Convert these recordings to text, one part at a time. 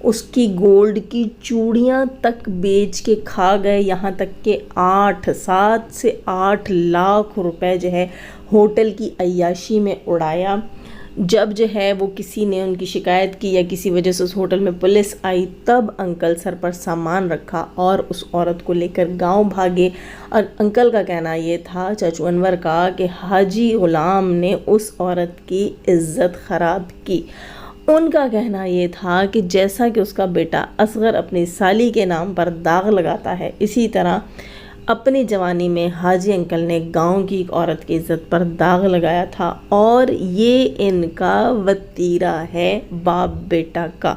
اس کی گولڈ کی چوڑیاں تک بیچ کے کھا گئے، یہاں تک کہ 7 سے 8 لاکھ روپے جو ہے ہوٹل کی عیاشی میں اڑایا۔ جب جو ہے وہ کسی نے ان کی شکایت کی یا کسی وجہ سے اس ہوٹل میں پولیس آئی، تب انکل سر پر سامان رکھا اور اس عورت کو لے کر گاؤں بھاگے۔ اور انکل کا کہنا یہ تھا، چاچو انور کا، کہ حاجی غلام نے اس عورت کی عزت خراب کی۔ ان کا کہنا یہ تھا کہ جیسا کہ اس کا بیٹا اصغر اپنی سالی کے نام پر داغ لگاتا ہے، اسی طرح اپنی جوانی میں حاجی انکل نے گاؤں کی ایک عورت کی عزت پر داغ لگایا تھا، اور یہ ان کا وتیرہ ہے باپ بیٹا کا۔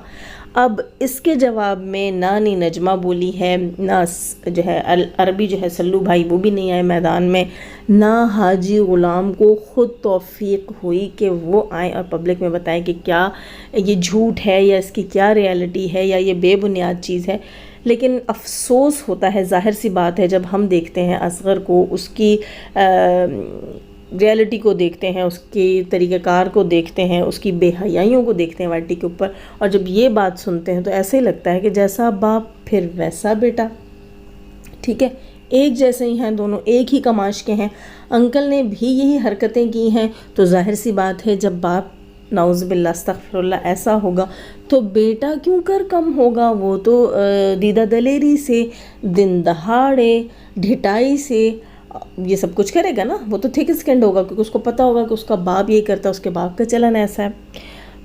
اب اس کے جواب میں نانی نجمہ بولی ہے، نہ جو ہے عربی جو ہے سلو بھائی وہ بھی نہیں آئے میدان میں، نہ حاجی غلام کو خود توفیق ہوئی کہ وہ آئیں اور پبلک میں بتائیں کہ کیا یہ جھوٹ ہے یا اس کی کیا ریالٹی ہے یا یہ بے بنیاد چیز ہے۔ لیکن افسوس ہوتا ہے، ظاہر سی بات ہے، جب ہم دیکھتے ہیں اصغر کو، اس کی ریالٹی کو دیکھتے ہیں، اس کی طریقہ کار کو دیکھتے ہیں، اس کی بے حیائیوں کو دیکھتے ہیں وائی ٹی کے اوپر، اور جب یہ بات سنتے ہیں تو ایسے ہی لگتا ہے کہ جیسا باپ پھر ویسا بیٹا۔ ٹھیک ہے، ایک جیسے ہی ہیں دونوں، ایک ہی کماش کے ہیں۔ انکل نے بھی یہی حرکتیں کی ہیں، تو ظاہر سی بات ہے جب باپ نعوذ باللہ استغفر اللہ ایسا ہوگا تو بیٹا کیوں کر کم ہوگا؟ وہ تو دیدہ دلیری سے، دن دہاڑے، ڈھٹائی سے یہ سب کچھ کرے گا نا۔ وہ تو تھک اسکنڈ ہوگا کیونکہ اس کو پتہ ہوگا کہ اس کا باپ یہ کرتا ہے، اس کے باپ کا چلن ایسا ہے۔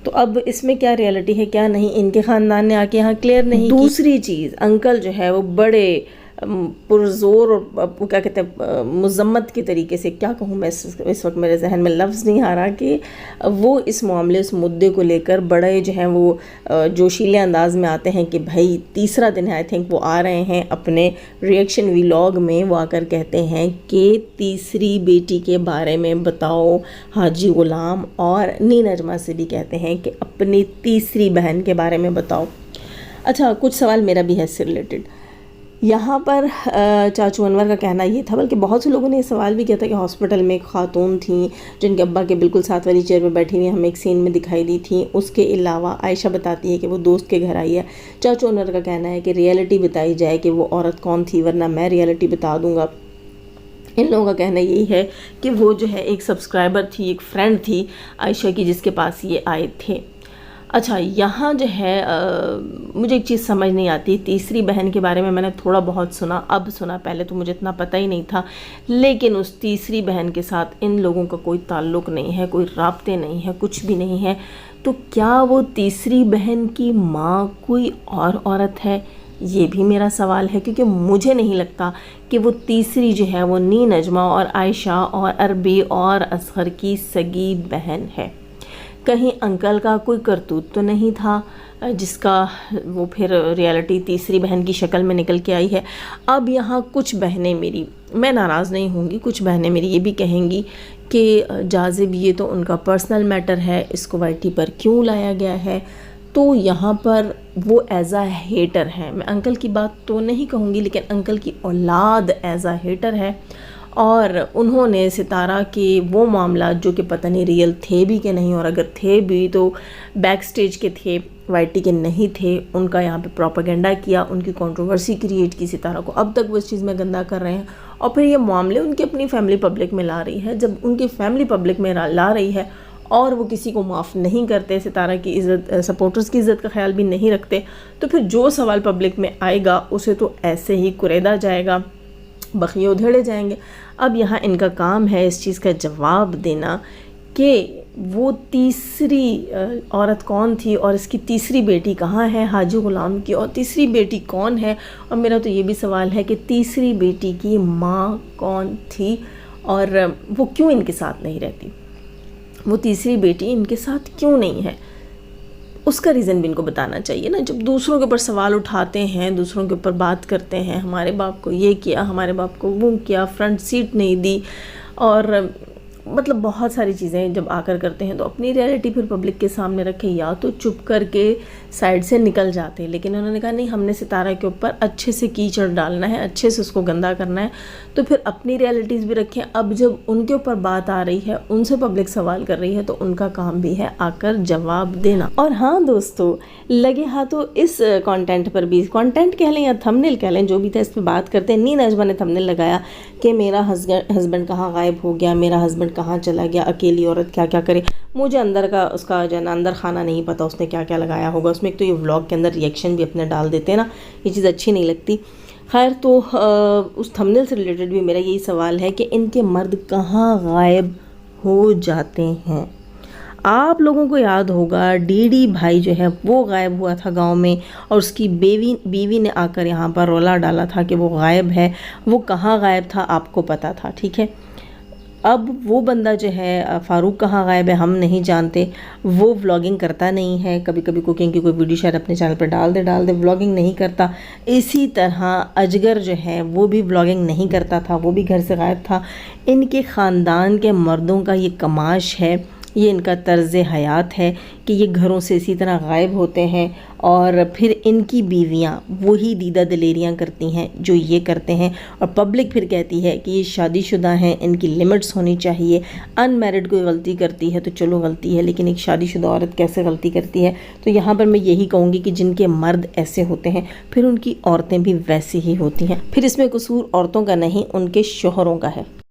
تو اب اس میں کیا ریالٹی ہے کیا نہیں، ان کے خاندان نے آ کے یہاں کلیئر نہیں کی۔ دوسری چیز، انکل جو ہے وہ بڑے پرزور اور کیا کہتے ہیں مذمت کے طریقے سے، کیا کہوں میں، اس وقت میرے ذہن میں لفظ نہیں آ رہا، کہ وہ اس معاملے اس مدعے کو لے کر بڑے جو ہیں وہ جوشیلے انداز میں آتے ہیں کہ بھائی تیسرا دن ہے آئی تھنک وہ آ رہے ہیں اپنے ریئیکشن ویلاگ میں، وہ آ کر کہتے ہیں کہ تیسری بیٹی کے بارے میں بتاؤ حاجی غلام، اور نی نجمہ سے بھی کہتے ہیں کہ اپنی تیسری بہن کے بارے میں بتاؤ۔ اچھا، کچھ سوال میرا بھی ہے اس سے ریلیٹڈ۔ یہاں پر چاچو انور کا کہنا یہ تھا، بلکہ بہت سے لوگوں نے یہ سوال بھی کیا تھا کہ ہاسپٹل میں ایک خاتون تھیں جن کے ابا کے بالکل ساتھ والی چیئر پہ بیٹھی ہوئی ہمیں ایک سین میں دکھائی دی تھیں۔ اس کے علاوہ عائشہ بتاتی ہے کہ وہ دوست کے گھر آئی ہے۔ چاچو انور کا کہنا ہے کہ ریالٹی بتائی جائے کہ وہ عورت کون تھی، ورنہ میں ریالٹی بتا دوں گا۔ ان لوگوں کا کہنا یہی ہے کہ وہ جو ہے ایک سبسکرائبر تھی، ایک فرینڈ تھی عائشہ کی، جس کے پاس یہ آئے تھے۔ اچھا، یہاں جو ہے مجھے ایک چیز سمجھ نہیں آتی، تیسری بہن کے بارے میں نے تھوڑا بہت سنا، اب سنا، پہلے تو مجھے اتنا پتہ ہی نہیں تھا، لیکن اس تیسری بہن کے ساتھ ان لوگوں کا کوئی تعلق نہیں ہے، کوئی رابطے نہیں ہے، کچھ بھی نہیں ہے۔ تو کیا وہ تیسری بہن کی ماں کوئی اور عورت ہے؟ یہ بھی میرا سوال ہے، کیونکہ مجھے نہیں لگتا کہ وہ تیسری جو ہے وہ نی نجمہ اور عائشہ اور عربی اور اصغر کی سگی بہن ہے۔ کہیں انکل کا کوئی کرتوت تو نہیں تھا جس کا وہ پھر ریالٹی تیسری بہن کی شکل میں نکل کے آئی ہے۔ اب یہاں کچھ بہنیں میری، میں ناراض نہیں ہوں گی، کچھ بہنیں میری یہ بھی کہیں گی کہ جاذب یہ تو ان کا پرسنل میٹر ہے، اس کو وائی ٹی پر کیوں لایا گیا ہے؟ تو یہاں پر وہ ایز اے ہیٹر ہیں، میں انکل کی بات تو نہیں کہوں گی، لیکن انکل کی اولاد ایز اے ہیٹر ہے، اور انہوں نے ستارہ کے وہ معاملات جو کہ پتہ نہیں ریئل تھے بھی کہ نہیں، اور اگر تھے بھی تو بیک سٹیج کے تھے، وائی ٹی کے نہیں تھے، ان کا یہاں پہ پروپیگنڈا کیا، ان کی کنٹروورسی کریٹ کی ستارہ کو، اب تک وہ اس چیز میں گندہ کر رہے ہیں، اور پھر یہ معاملے ان کی اپنی فیملی پبلک میں لا رہی ہے۔ جب ان کی فیملی پبلک میں لا رہی ہے اور وہ کسی کو معاف نہیں کرتے، ستارہ کی عزت، سپورٹرز کی عزت کا خیال بھی نہیں رکھتے، تو پھر جو سوال پبلک میں آئے گا اسے تو ایسے ہی کریدا جائے گا، بخیے ادھیڑے جائیں گے۔ اب یہاں ان کا کام ہے اس چیز کا جواب دینا کہ وہ تیسری عورت کون تھی، اور اس کی تیسری بیٹی کہاں ہے حاجی غلام کی، اور تیسری بیٹی کون ہے، اور میرا تو یہ بھی سوال ہے کہ تیسری بیٹی کی ماں کون تھی، اور وہ کیوں ان کے ساتھ نہیں رہتی، وہ تیسری بیٹی ان کے ساتھ کیوں نہیں ہے، اس کا ریزن بھی ان کو بتانا چاہیے نا۔ جب دوسروں کے اوپر سوال اٹھاتے ہیں، دوسروں کے اوپر بات کرتے ہیں، ہمارے باپ کو یہ کیا، ہمارے باپ کو وہ کیا، فرنٹ سیٹ نہیں دی، اور مطلب بہت ساری چیزیں جب آ کر کرتے ہیں تو اپنی ریئلٹی پھر پبلک کے سامنے رکھیں، یا تو چپ کر کے سائڈ سے نکل جاتے ہیں، لیکن انہوں نے کہا نہیں، ہم نے ستارہ کے اوپر اچھے سے کیچڑ ڈالنا ہے، اچھے سے اس کو گندا کرنا ہے، تو پھر اپنی ریئلٹیز بھی رکھیں۔ اب جب ان کے اوپر بات آ رہی ہے، ان سے پبلک سوال کر رہی ہے، تو ان کا کام بھی ہے آ کر جواب دینا۔ اور ہاں دوستو، لگے ہاتھوں اس کانٹینٹ پر بھی، کانٹینٹ کہہ لیں یا تھمبنیل کہہ لیں، جو بھی تھا، اس پہ بات کرتے ہیں۔ نین اجمہ نے تھمبنیل لگایا کہ میرا ہسبینڈ کہاں غائب ہو گیا، میرا ہسبینڈ کہاں چلا گیا، اکیلی عورت کیا کیا کرے۔ مجھے اندر کا اس کا جو ہے نا اندر خانہ نہیں پتا اس نے کیا کیا لگایا ہوگا اس میں۔ ایک تو یہ ولاگ کے اندر ریئیکشن بھی اپنے ڈال دیتے ہیں نا، یہ چیز اچھی نہیں لگتی۔ خیر، تو اس تھمبنیل سے ریلیٹڈ بھی میرا یہی سوال ہے کہ ان کے مرد کہاں غائب ہو جاتے ہیں؟ آپ لوگوں کو یاد ہوگا ڈی ڈی بھائی جو ہے وہ غائب ہوا تھا گاؤں میں، اور اس کی بیوی نے آ کر یہاں پر رولا ڈالا تھا کہ وہ غائب ہے۔ وہ کہاں غائب تھا آپ کو پتا تھا، ٹھیک ہے۔ اب وہ بندہ جو ہے فاروق کہاں غائب ہے ہم نہیں جانتے۔ وہ ولاگنگ کرتا نہیں ہے، کبھی کبھی کوکنگ کی کوئی ویڈیو شاید اپنے چینل پر ڈال دے، ولاگنگ نہیں کرتا۔ اسی طرح اجگر جو ہے وہ بھی ولاگنگ نہیں کرتا تھا، وہ بھی گھر سے غائب تھا۔ ان کے خاندان کے مردوں کا یہ کماش ہے، یہ ان کا طرز حیات ہے کہ یہ گھروں سے اسی طرح غائب ہوتے ہیں، اور پھر ان کی بیویاں وہی دیدہ دلیریاں کرتی ہیں جو یہ کرتے ہیں، اور پبلک پھر کہتی ہے کہ یہ شادی شدہ ہیں، ان کی لمٹس ہونی چاہیے۔ ان میرڈ کوئی غلطی کرتی ہے تو چلو غلطی ہے، لیکن ایک شادی شدہ عورت کیسے غلطی کرتی ہے؟ تو یہاں پر میں یہی کہوں گی کہ جن کے مرد ایسے ہوتے ہیں پھر ان کی عورتیں بھی ویسی ہی ہوتی ہیں، پھر اس میں قصور عورتوں کا نہیں، ان کے شوہروں کا ہے۔